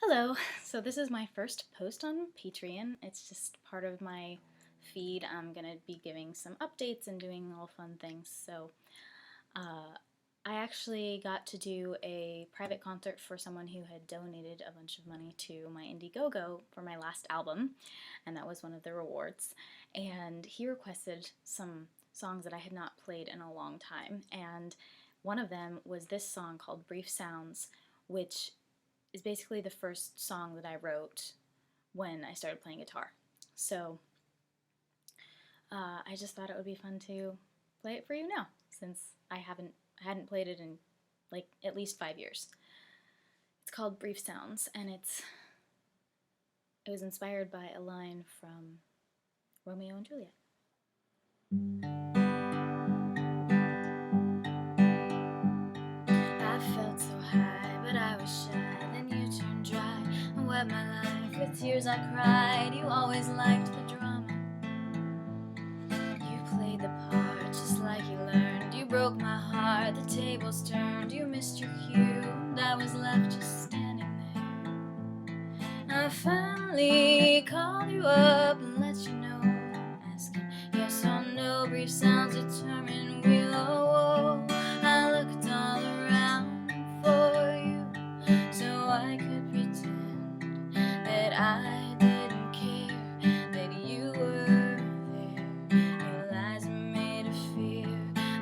Hello, so this is my first post on Patreon. It's just part of my feed. I'm going to be giving some updates and doing all fun things. So I actually got to do a private concert for someone who had donated a bunch of money to my Indiegogo for my last album, and that was one of the rewards. And he requested some songs that I had not played in a long time, and one of them was this song called Brief Sounds, which is basically the first song that I wrote when I started playing guitar. So I just thought it would be fun to play it for you now, since I hadn't played it in like at least 5 years. It's called Brief Sounds, and it was inspired by a line from Romeo and Juliet. I felt so high, but I was shy. Then you turned dry and wet my life with tears I cried. You always liked the drama. You played the part just like you learned. You broke my heart, the tables turned. You missed your cue, and I was left just standing there. I finally called you up and let you know I'm asking yes or no. Brief sounds determine we'll oh, I looked all around for you so I could pretend that I didn't care, that you were there. Your lies were made of fear,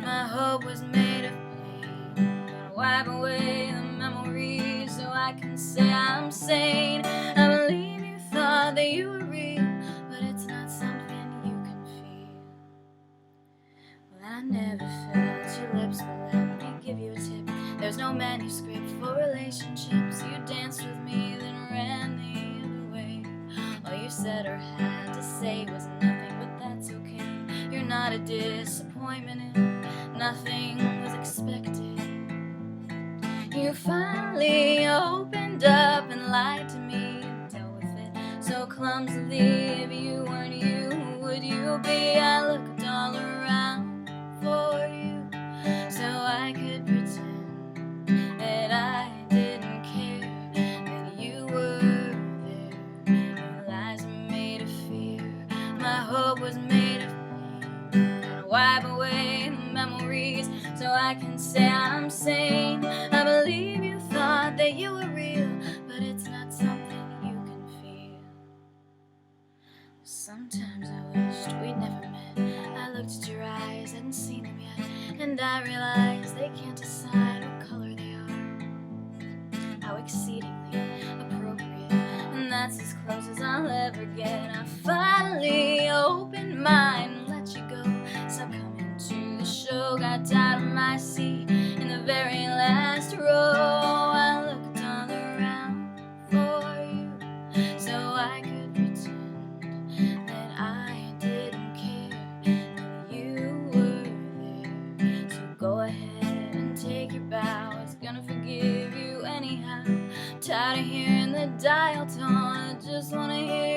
my hope was made of pain. Gonna wipe away the memories so I can say I'm sane. I believe you thought that you were real, but it's not something you can feel. Well, I never felt your lips, but let me give you a tip. There's no manuscript for relationships. You danced with me, then ran the other way. All you said or had to say was nothing, but that's okay. You're not a disappointment, and nothing was expected. You finally opened up and lied to me and dealt with it so clumsily. If you weren't you, who would you be? I looked all around for you so I could pretend that I didn't care, that you were there. Your lies were made of fear, my hope was made of pain. Gonna wipe away the memories so I can say I'm sane. I believe you thought that you were real, but it's not something you can feel. Sometimes I wished we'd never met. I looked at your eyes, hadn't seen them yet, and I realized they can't decide what color they are. How exceedingly appropriate, and that's as close as I'll ever get. I finally opened mine and let you go. Succumbing to the show, got tired of my seat in the very last row. I looked all around for you so I could pretend that I didn't care, that you were there. So go ahead and take your bow, I was gonna forgive you anyhow. Tired of hearing the dial tone, I just wanna hear